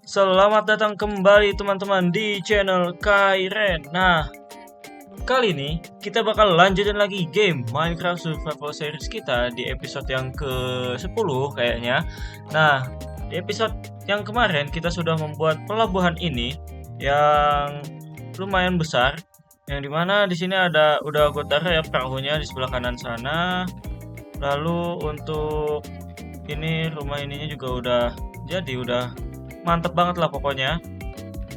Selamat datang kembali teman-teman di channel Kairen. Nah, kali ini kita bakal lanjutin lagi game Minecraft Survival Series kita di episode yang ke-10 kayaknya. Nah, di episode yang kemarin kita sudah membuat pelabuhan ini yang lumayan besar, yang dimana di sini udah gue taruh ya perahunya di sebelah kanan sana. Lalu untuk ini rumah ininya juga udah mantep banget lah pokoknya.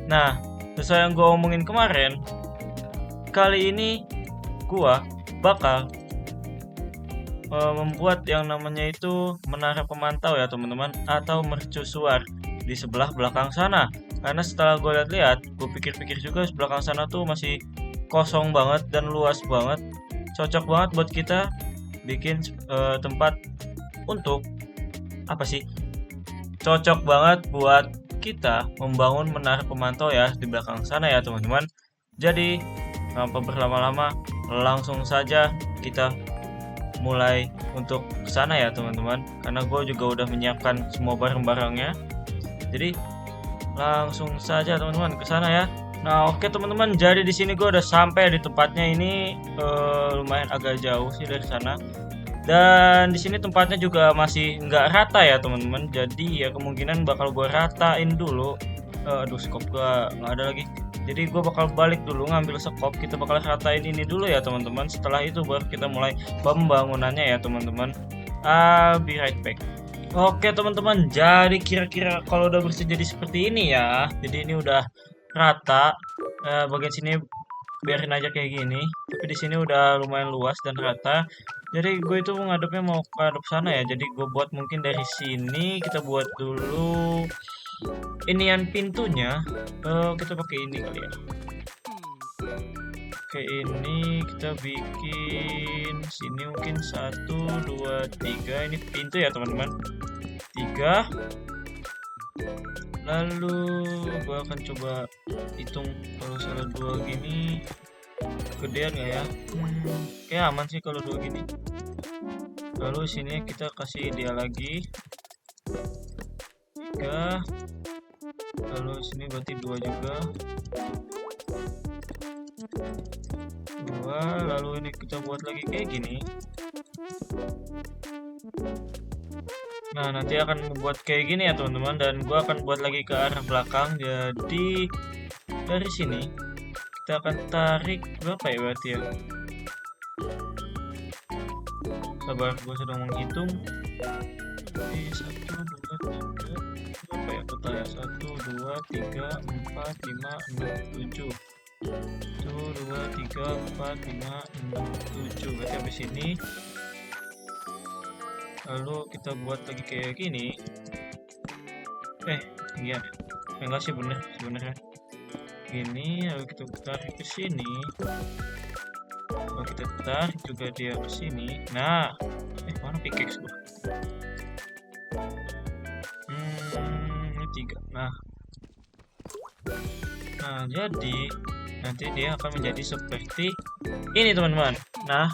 Nah, sesuai yang gue omongin kemarin, kali ini gua bakal membuat yang namanya itu menara pemantau ya teman-teman, atau mercusuar di sebelah belakang sana. Karena setelah gue lihat-lihat, gue pikir-pikir juga belakang sana tuh masih kosong banget dan luas banget, cocok banget buat kita bikin tempat untuk apa sih? Cocok banget buat kita membangun menara pemantau ya di belakang sana ya teman-teman. Jadi tanpa berlama-lama, langsung saja kita mulai untuk ke sana ya teman-teman. Karena gue juga udah menyiapkan semua barang-barangnya. Jadi langsung saja teman-teman ke sana ya. Nah oke teman-teman, jadi di sini gue udah sampai di tempatnya ini, lumayan agak jauh sih dari sana. Dan di sini tempatnya juga masih nggak rata ya teman-teman. Jadi ya kemungkinan bakal gue ratain dulu. Aduh, skop gue nggak ada lagi. Jadi gue bakal balik dulu ngambil skop. Kita bakal ratain ini dulu ya teman-teman. Setelah itu baru kita mulai pembangunannya ya teman-teman. I'll be right back. Oke teman-teman, jadi kira-kira kalau udah bersih jadi seperti ini ya. Jadi ini udah rata. Bagian sini biarin aja kayak gini. Tapi di sini udah lumayan luas dan rata. Jadi gue itu ngadepnya mau ke hadap sana ya. Jadi gue buat mungkin dari sini kita buat dulu inian pintunya. Kita pakai ini kali ya. Oke, ini kita bikin sini mungkin 1, 2, 3. Ini pintu ya teman-teman. 3. Lalu gue akan coba hitung kalau salah 2 gini. Gedean nggak ya? Kayak aman sih kalau 2 gini. Lalu sini kita kasih dia lagi 3. Lalu sini berarti 2 juga. 2. Lalu ini kita buat lagi kayak gini. Nah nanti akan membuat kayak gini ya teman-teman. Dan gua akan buat lagi ke arah belakang. Jadi dari sini kita akan tarik berapa ya berarti ya? Sabar, gue sedang menghitung. 1, 2, 3. Berapa ya totalnya? 1, 2, 3, 4, 5, 6, 7. 1, 2, 3, 4, 5, 6, 7. Berarti habis ini. Lalu kita buat lagi kayak gini. Iya. Enggak sih, bener sebenarnya. Gini, lalu kita tarik ke sini. Lalu kita tarik juga dia ke sini. Nah, mana pickaxe gua? Ini 3. Nah, jadi nanti dia akan menjadi seperti ini teman-teman. Nah,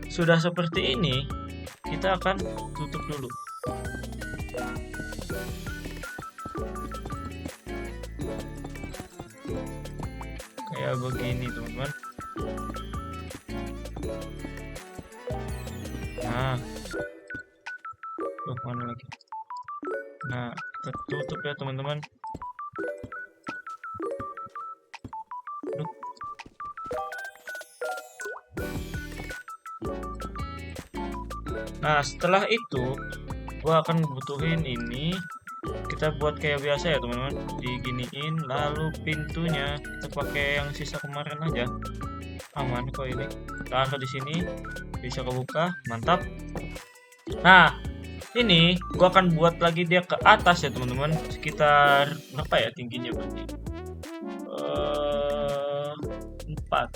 sudah seperti ini, kita akan tutup dulu. Kayak begini teman-teman. Nah, mana lagi? Nah, kita tutup ya teman-teman. Nah, setelah itu gua akan butuhin ini. Kita buat kayak biasa ya teman-teman, diginiin. Lalu pintunya kita pakai yang sisa kemarin aja. Aman kok ini. Taruh di sini, bisa kebuka, mantap. Nah, ini gua akan buat lagi dia ke atas ya teman-teman. Sekitar berapa ya tingginya berarti? 4.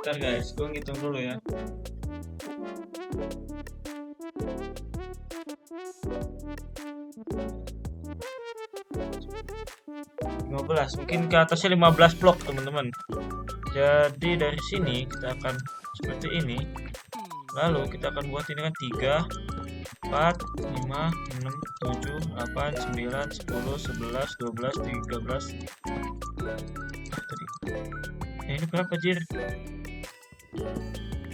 Bentar guys, gue ngitung dulu ya. 15, mungkin ke atasnya 15 blok teman-teman. Jadi dari sini kita akan seperti ini. Lalu kita akan buat ini kan 3, 4, 5, 6, 7, 8, 9, 10, 11, 12, 13. Tadi. Ini berapa jir?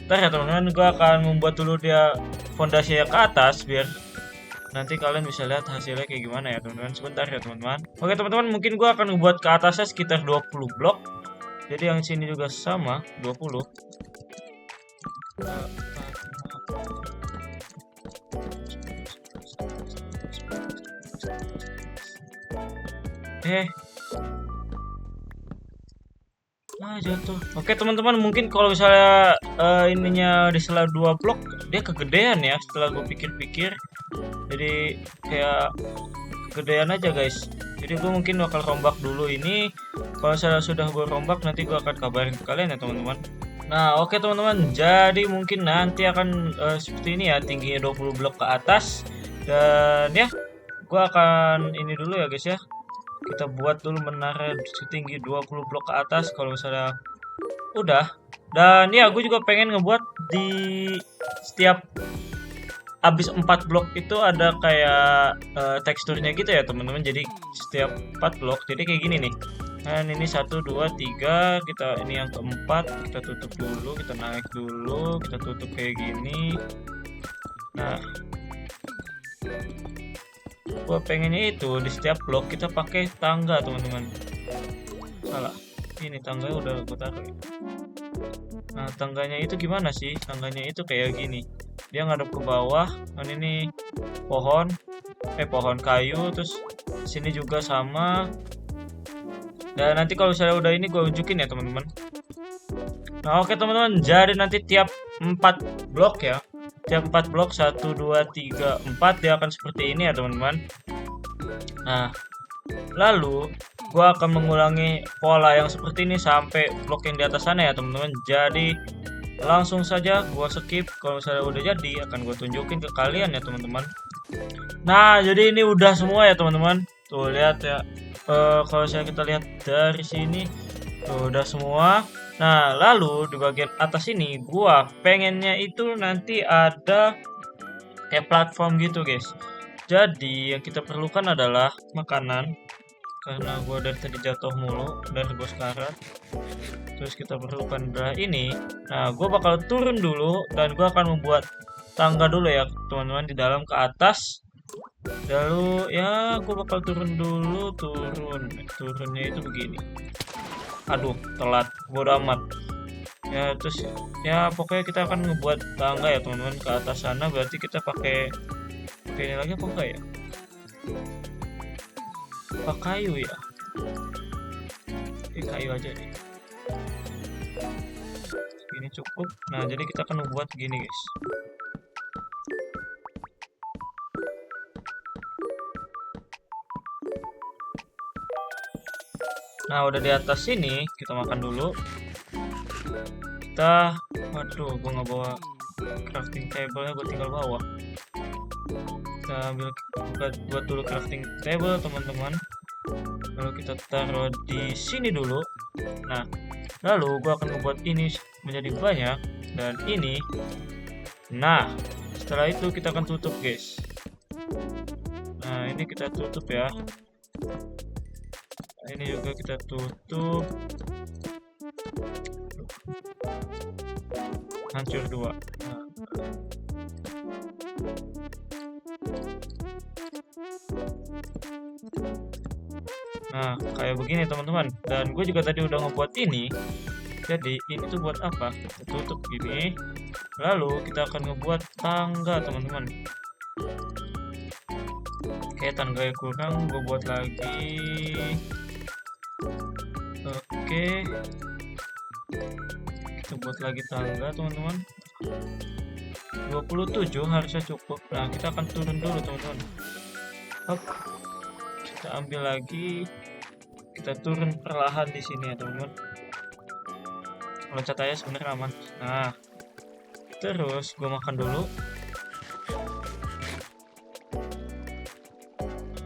Ntar ya teman-teman, gue akan membuat dulu dia fondasinya ke atas biar nanti kalian bisa lihat hasilnya kayak gimana ya teman-teman. Sebentar ya teman-teman. Oke teman-teman, mungkin gue akan membuat ke atasnya sekitar 20 blok. Jadi yang sini juga sama 20. Jatuh. Oke teman-teman, mungkin kalau misalnya ininya di sela 2 blok dia kegedean ya setelah gue pikir-pikir. Jadi kayak kegedean aja guys. Jadi gue mungkin bakal rombak dulu ini. Kalau misalnya sudah gue rombak nanti gue akan kabarin ke kalian ya teman-teman. Nah oke teman-teman, jadi mungkin nanti akan seperti ini ya, tingginya 20 blok ke atas. Dan ya gue akan ini dulu ya guys ya, kita buat dulu menara setinggi 20 blok ke atas kalau misalnya udah. Dan ya gue juga pengen ngebuat di setiap habis 4 blok itu ada kayak teksturnya gitu ya teman-teman. Jadi setiap 4 blok jadi kayak gini nih. Dan ini 1, 2, 3, kita ini yang keempat, kita tutup dulu, kita naik dulu, kita tutup kayak gini. Nah gue pengennya itu di setiap blok kita pakai tangga teman-teman. Salah, ini tangganya udah gue taruh ya. Nah tangganya itu gimana sih? Tangganya itu kayak gini, dia ngadep ke bawah. Dan ini pohon kayu, terus sini juga sama. Dan nanti kalau misalnya udah ini gue unjukin ya teman-teman. Nah oke teman-teman, jadi nanti tiap 4 blok ya, tiap 4 blok 1, 2, 3, 4 dia akan seperti ini ya teman-teman. Nah lalu gua akan mengulangi pola yang seperti ini sampai blok yang di atas sana ya teman-teman. Jadi langsung saja gua skip. Kalau misalnya udah jadi akan gue tunjukin ke kalian ya teman-teman. Nah jadi ini udah semua ya teman-teman. Tuh lihat ya, kalau misalnya kita lihat dari sini tuh udah semua. Nah lalu di bagian atas ini gua pengennya itu nanti ada kayak platform gitu guys. Jadi yang kita perlukan adalah makanan, karena gua dari tadi jatuh mulu dari bos karat. Terus kita perlukan adalah ini. Nah gua bakal turun dulu dan gua akan membuat tangga dulu ya teman-teman di dalam ke atas. Lalu ya gua bakal turun dulu, turunnya itu begini. Aduh telat, bodo amat ya. Terus ya pokoknya kita akan ngebuat tangga ya teman-teman ke atas sana. Berarti kita pakai ini lagi apa enggak ya, pakai kayu ya. Kayu aja nih, ini cukup. Nah jadi kita akan membuat gini guys. Nah udah di atas sini kita makan dulu. Waduh gue nggak bawa crafting table nya, gue tinggal bawa. Kita ambil, buat dulu crafting table teman-teman. Lalu kita taruh di sini dulu. Nah lalu gue akan membuat ini menjadi banyak dan ini. Nah setelah itu kita akan tutup guys. Nah ini kita tutup ya. Ini juga kita tutup. Hancur 2. Nah kayak begini teman-teman. Dan gue juga tadi udah ngebuat ini. Jadi ini tuh buat apa? Kita tutup gini. Lalu kita akan ngebuat tangga teman-teman. Oke, tangga kurang, gue buat lagi. Oke, kita buat lagi tangga teman-teman. 27 harusnya cukup. Nah kita akan turun dulu teman-teman. Kita ambil lagi, kita turun perlahan di sini ya teman-teman. Loncat aja sebenarnya aman. Nah terus gue makan dulu.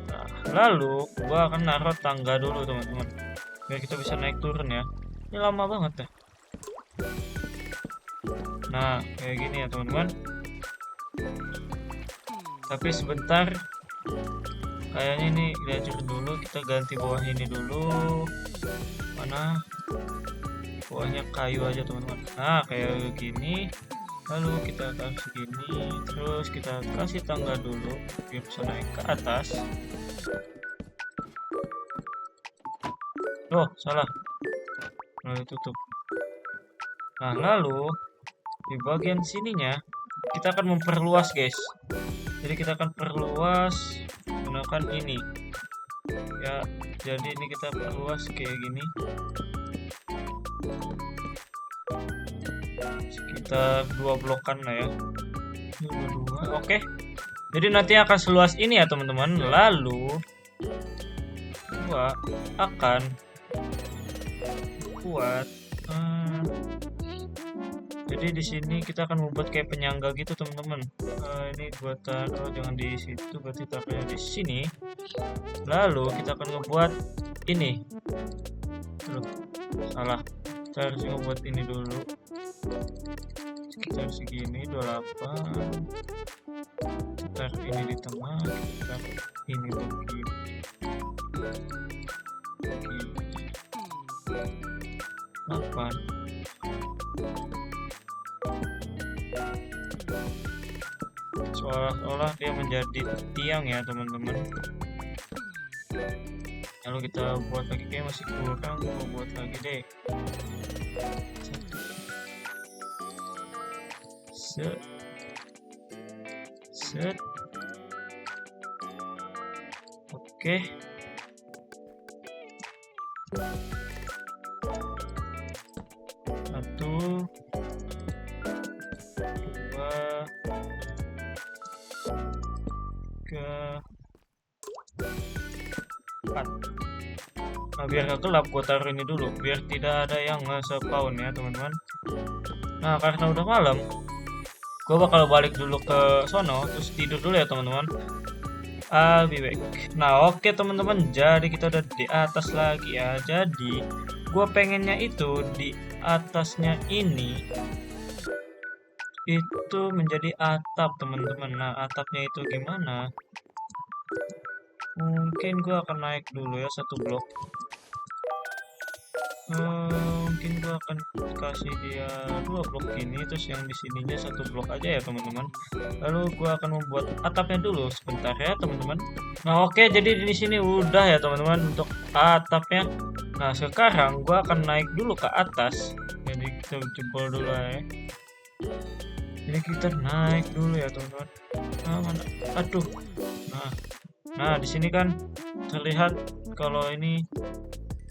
Nah lalu gue akan naruh tangga dulu teman-teman, biar kita bisa naik turun ya. Ini lama banget ya. Nah, kayak gini ya teman-teman. Tapi sebentar, kayaknya ini dihancurin dulu. Kita ganti bawah ini dulu. Mana? Bawahnya kayu aja teman-teman. Nah, kayak gini. Lalu kita kasih gini, terus kita kasih tangga dulu biar bisa naik ke atas. Oh, salah. Lalu tutup. Nah, lalu di bagian sininya kita akan memperluas, guys. Jadi kita akan perluas menggunakan ini. Ya, jadi ini kita perluas kayak gini. Sekitar 2 blokan lah ya. 2. Oke. Jadi nanti akan seluas ini ya, teman-teman. Lalu gua akan buat jadi di sini kita akan membuat kayak penyangga gitu, teman-teman. Ini gua taruh jangan di situ, berarti taruhnya di sini. Lalu kita akan ngebuat ini. Loh, salah. Kita harus ngebuat ini dulu. Sekitar segini 28. Kita ini di tengah, kita ini begini. 8. Seolah-olah dia menjadi tiang ya teman-teman. Lalu kita buat lagi, kayak masih kurang, kita buat lagi deh. Set. Oke. Satu, 2, 3, 4. Nah, biar gak gelap, gue taruh ini dulu biar tidak ada yang nge-spawn ya teman-teman. Nah, karena udah malam, gue bakal balik dulu ke sono terus tidur dulu ya teman-teman. I'll be back. Nah, oke teman-teman, jadi kita udah di atas lagi ya. Jadi gue pengennya itu di atasnya ini itu menjadi atap teman-teman. Nah, atapnya itu gimana? Mungkin gue akan naik dulu ya 1 blok. Mungkin gue akan kasih dia 2 blok ini, terus yang di sininya 1 blok aja ya teman-teman. Lalu gue akan membuat atapnya dulu sebentar ya teman-teman. Nah, oke, jadi di sini udah ya teman-teman untuk atapnya. Nah, sekarang gue akan naik dulu ke atas. Jadi kita jebol dulu ya. Jadi kita naik dulu ya teman-teman. Nah, mana? Aduh. Nah, di sini kan terlihat kalau ini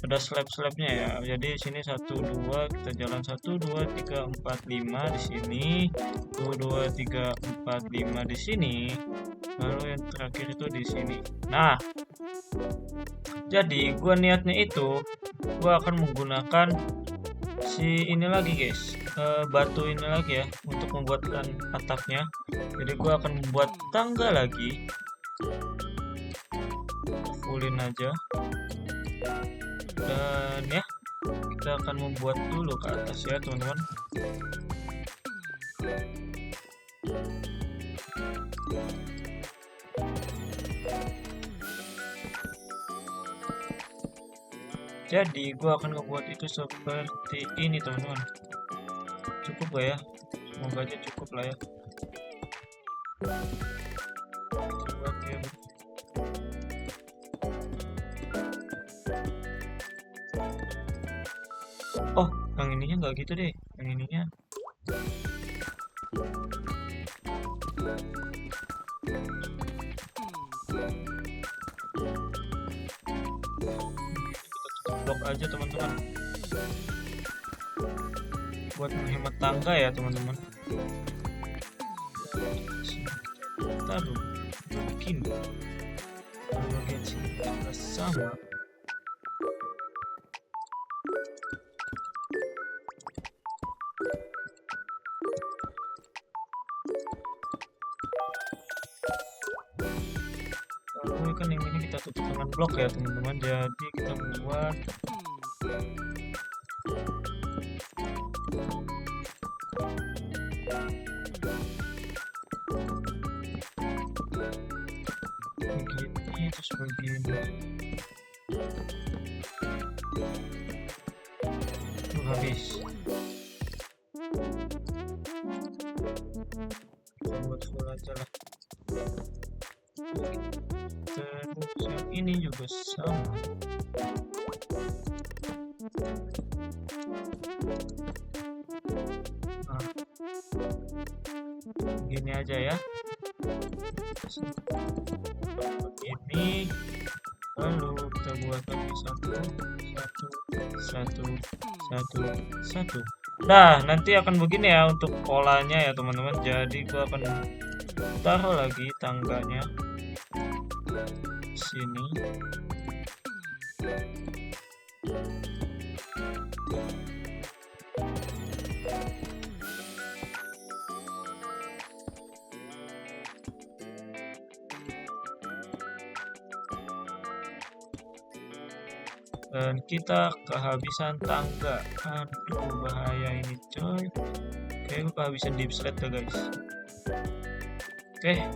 ada slab-slabnya ya. Jadi sini 1 2 kita jalan 1 2 3 4 5 di sini. 1 2 3 4 5 di sini. Lalu yang terakhir itu di sini. Nah, jadi gua niatnya itu gua akan menggunakan si ini lagi, guys. Batu ini lagi ya untuk membuatkan atapnya. Jadi gua akan membuat tangga lagi. Fullin aja. Dan ya, kita akan membuat dulu ke atas ya teman-teman. Jadi gua akan ngebuat itu seperti ini teman-teman. Cukup gak ya? Semoga aja cukup lah ya. Oh, yang ininya nggak gitu deh. Yang ininya kita tutup blok aja teman-teman. Buat menghemat tangga ya teman-teman. Taruh begini. Bagian sini juga sama. Lalu kan yang ini kita tutup dengan blok ya teman-teman. Jadi kita buat begini terus begini. Tuh habis. Kita buat full aja lah. Terus yang ini juga sama. Nah, gini aja ya. Begini. Lalu kita buat lagi satu. Nah, nanti akan begini ya untuk polanya ya teman-teman. Jadi gua akan taruh lagi tangganya sini. Dan kita kehabisan tangga. Aduh, bahaya ini coy. Kayaknya gue kehabisan deep slate dah guys. Oke.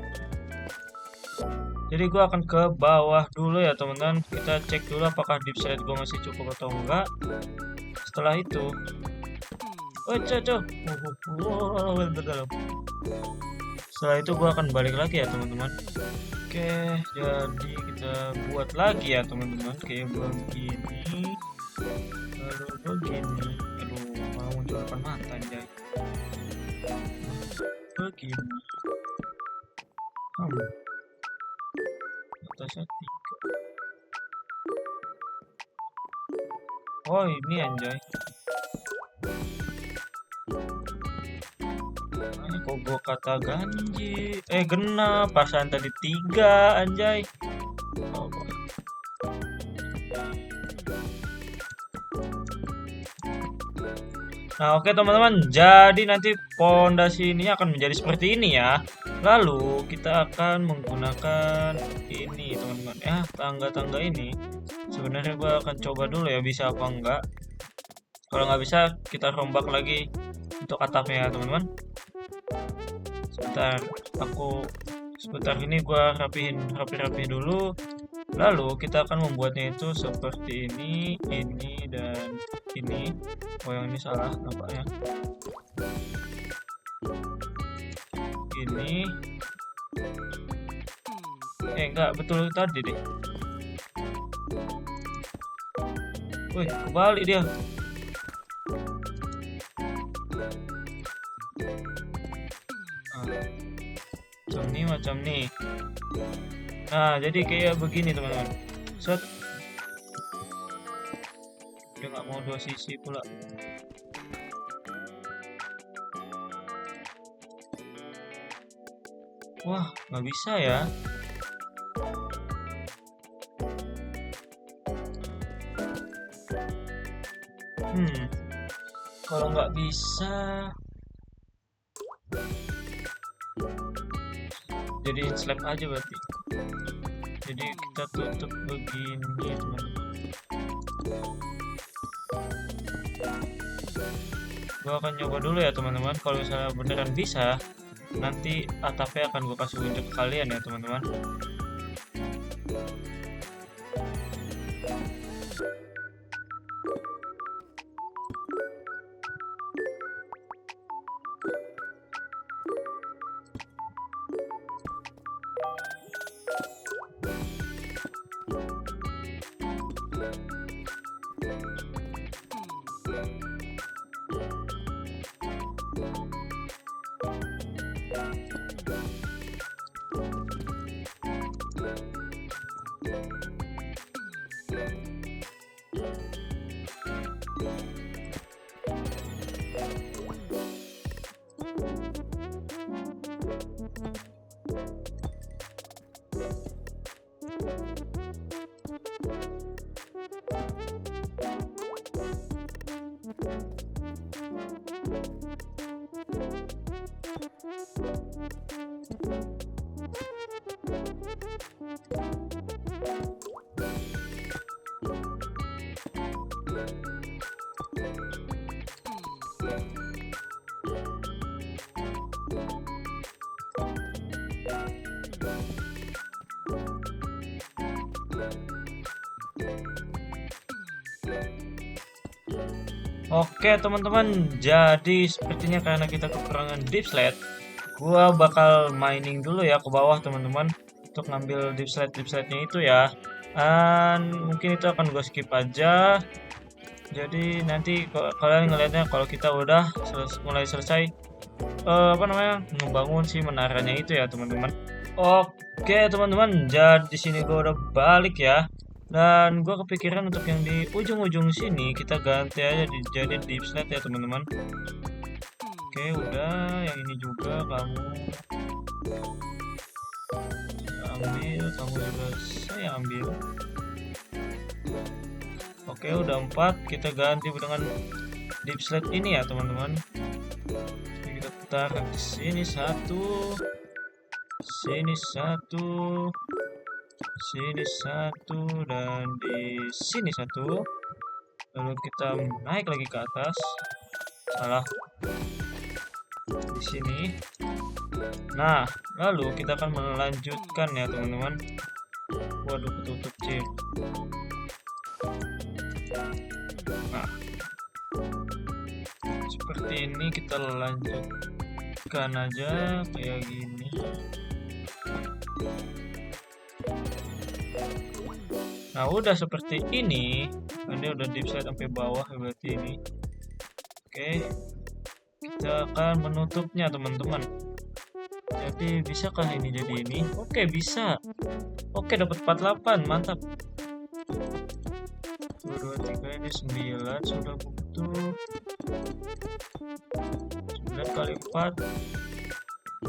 Jadi gue akan ke bawah dulu ya teman-teman. Kita cek dulu apakah deep slate gue masih cukup atau enggak. Setelah itu, setelah itu gue akan balik lagi ya teman-teman. Oke, jadi kita buat lagi ya teman-teman kayak begini, lalu begini. Aduh, malah muncul depan mata anjay. Begini. Atasnya 3. Oh, ini anjay. Kok gua kata ganji genap pasan tadi 3 anjay. Oh. Nah oke teman-teman, jadi nanti pondasi ini akan menjadi seperti ini ya. Lalu kita akan menggunakan ini teman-teman ya, tangga-tangga ini. Sebenarnya gua akan coba dulu ya bisa apa enggak. Kalau nggak bisa kita rombak lagi untuk atapnya ya teman-teman. Sebentar ini gua rapi dulu. Lalu kita akan membuatnya itu seperti ini dan ini. Oh yang ini salah nampaknya. Ini enggak betul tadi deh. Wih, kebalik dia. Macam nih. Nah, jadi kayak begini teman-teman. Set. Dia nggak mau 2 sisi pula. Wah, nggak bisa ya. Kalau nggak bisa, jadi slab aja berarti. Jadi kita tutup begini teman-teman. Gua akan coba dulu ya teman-teman. Kalau misalnya beneran bisa, nanti atapnya akan gue kasih unjuk ke kalian ya teman-teman. Oke teman-teman, jadi sepertinya karena kita kekurangan deep slate, gua bakal mining dulu ya ke bawah teman-teman untuk ngambil deep slate-nya itu ya. Dan mungkin itu akan gua skip aja. Jadi nanti kalian ngelihatnya kalau kita udah mulai selesai apa namanya ngebangun si menaranya itu ya teman-teman. Oke teman-teman, jadi di sini gua udah balik ya. Dan gue kepikiran untuk yang di ujung-ujung sini kita ganti aja jadi deep slate ya teman-teman. Oke udah, yang ini juga kamu ambil, kamu juga saya ambil. Oke udah 4, kita ganti dengan deep slate ini ya teman-teman. Kita taruh di sini satu, sini satu, sini satu, dan di sini satu. Lalu kita naik lagi ke atas. Salah. Di sini. Nah, lalu kita akan melanjutkan ya teman-teman. Waduh, ketutup sih. Nah, seperti ini kita lanjutkan aja kayak gini. Nah udah seperti ini, ini udah deep slate sampai bawah berarti ini. Oke, kita akan menutupnya teman-teman. Jadi bisakah ini jadi ini? Oke bisa. Oke dapat 48, mantap. 1, 2, 3 ini 9 sudah butuh. 9 kali 4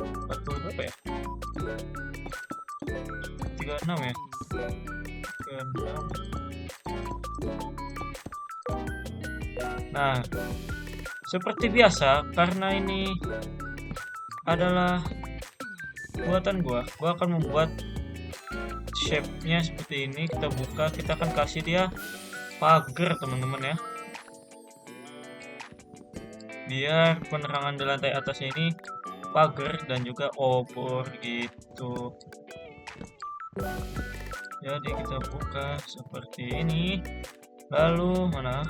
40 berapa ya? 36 ya? 36. Nah, seperti biasa karena ini adalah buatan gua akan membuat shape-nya seperti ini. Kita buka, kita akan kasih dia pagar teman-teman ya, biar penerangan di lantai atas ini pagar dan juga obor gitu. Jadi kita buka seperti ini. Lalu mana?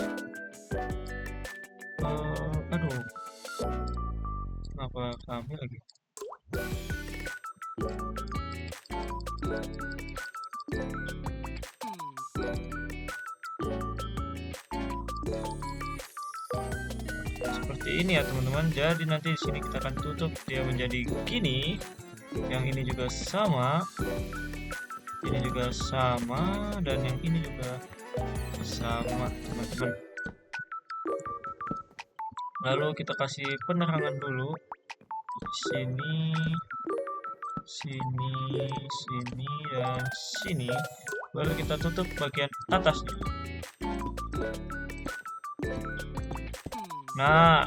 Aduh, kenapa kami lagi? Seperti ini ya teman-teman. Jadi nanti di sini kita akan tutup dia menjadi gini. Yang ini juga sama. Ini juga sama, dan yang ini juga sama teman-teman. Lalu kita kasih penerangan dulu di sini, sini, sini, dan sini. Baru kita tutup bagian atasnya. Nah,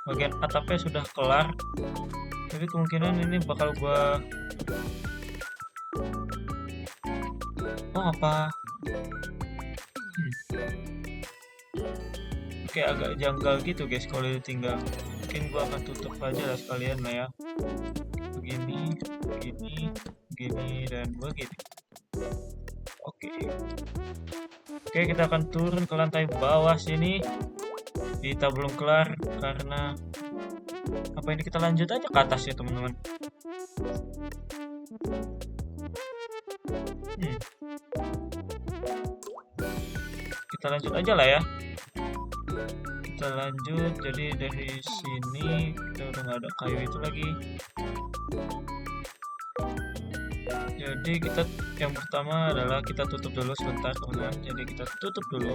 bagian atapnya sudah kelar. Tapi kemungkinan ini bakal gua apa? Oke, agak janggal gitu guys kalau ditinggal. Mungkin gua akan tutup aja lah sekalian lah ya. Begini, begini, begini, dan begini. Oke. Oke, kita akan turun ke lantai bawah sini. Kita belum kelar karena apa ini, kita lanjut aja ke atas ya teman-teman. Kita lanjut aja lah ya. Kita lanjut, jadi dari sini kita udah nggak ada kayu itu lagi. Jadi kita yang pertama adalah kita tutup dulu sebentar teman-teman. Jadi kita tutup dulu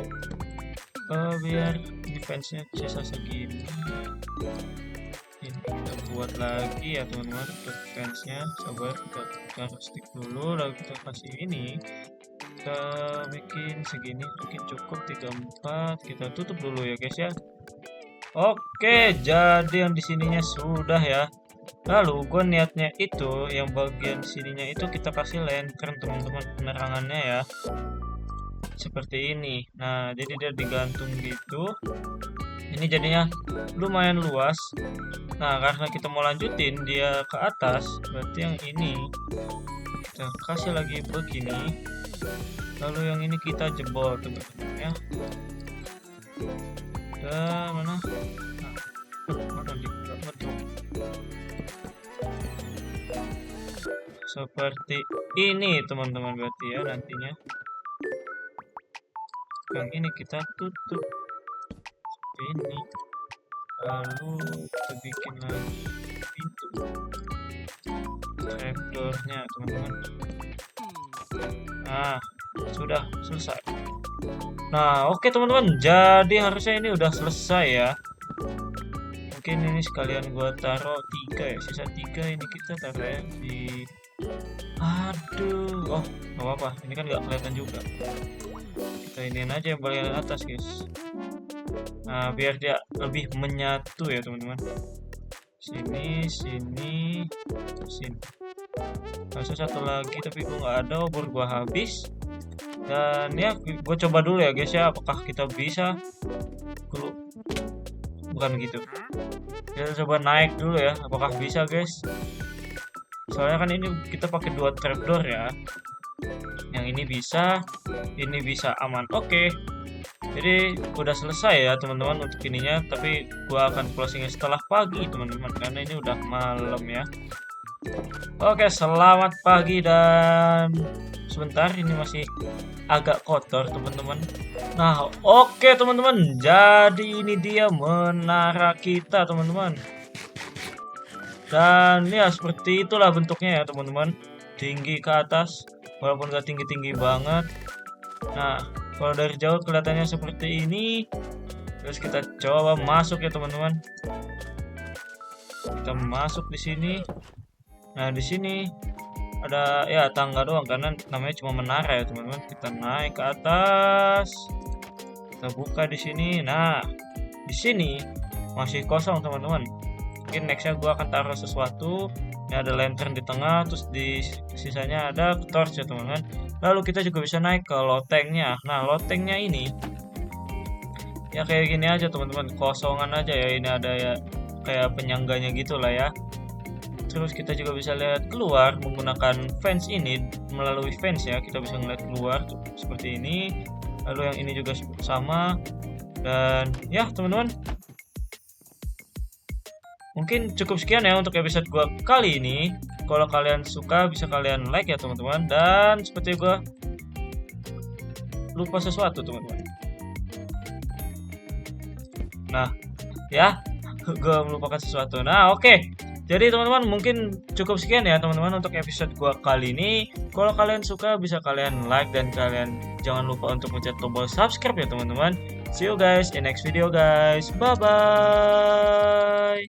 biar defense-nya sisa segini. Ini kita buat lagi ya teman-teman untuk defense-nya. Sabar, kita taruh stick dulu, lalu kita kasih ini. Kita bikin segini, mungkin cukup 34. Kita tutup dulu ya guys ya. Oke, jadi yang di sininya sudah ya. Lalu gue niatnya itu yang bagian sininya itu kita kasih lantern teman-teman, penerangannya ya. seperti ini. Nah, jadi dia digantung gitu. Ini jadinya lumayan luas. Nah, karena kita mau lanjutin dia ke atas, berarti yang ini kita kasih lagi begini. Lalu yang ini kita jebol teman-teman ya. Dan mana? Mana dibuka betul. Seperti ini teman-teman berarti ya nantinya. Yang ini kita tutup seperti ini. Lalu kita bikin lagi pintu trapdoornya teman-teman. Nah, sudah selesai. Nah, oke teman-teman, jadi harusnya ini udah selesai ya. Mungkin ini sekalian gua taruh 3 ya, sisa 3 ini kita taruh ya di. Aduh, oh nggak apa-apa, ini kan nggak kelihatan juga. Kita iniin aja yang bagian atas guys. Nah, biar dia lebih menyatu ya teman-teman. Sini, sini, sini. Masuk satu lagi tapi gue nggak ada, obor gue habis. Dan ya gue coba dulu ya guys ya, apakah kita bisa. Bukan begitu. Kita coba naik dulu ya, apakah bisa guys. Soalnya kan ini kita pakai 2 trapdoor ya. Yang ini bisa aman. Oke. Jadi udah selesai ya teman-teman untuk ininya, tapi gua akan closingnya setelah pagi teman-teman karena ini udah malam ya. Oke, selamat pagi dan sebentar ini masih agak kotor teman-teman. Nah, oke teman-teman, jadi ini dia menara kita teman-teman. Dan ya seperti itulah bentuknya ya teman-teman, tinggi ke atas walaupun gak tinggi-tinggi banget. Nah, kalau dari jauh kelihatannya seperti ini. Terus kita coba masuk ya teman-teman. Kita masuk di sini. Nah, di sini ada ya tangga doang karena namanya cuma menara ya teman-teman. Kita naik ke atas. Kita buka di sini. Nah, di sini masih kosong teman-teman. Mungkin nextnya gua akan taruh sesuatu. Ini ada lantern di tengah, terus di sisanya ada torch ya teman-teman. Lalu kita juga bisa naik ke lotengnya. Nah, lotengnya ini ya kayak gini aja teman-teman, kosongan aja ya. Ini ada ya kayak penyangganya gitu lah ya. Terus kita juga bisa lihat keluar menggunakan fence ini, melalui fence ya. Kita bisa ngeliat keluar tuh, seperti ini. Lalu yang ini juga sama. Dan ya teman-teman, mungkin cukup sekian ya untuk episode gua kali ini. Kalau kalian suka bisa kalian like ya teman-teman. Dan seperti gua lupa sesuatu teman-teman. Nah, ya, gua melupakan sesuatu. Nah, oke. Jadi teman-teman mungkin cukup sekian ya teman-teman untuk episode gua kali ini. Kalau kalian suka bisa kalian like dan kalian jangan lupa untuk pencet tombol subscribe ya teman-teman. See you guys in next video guys. Bye bye.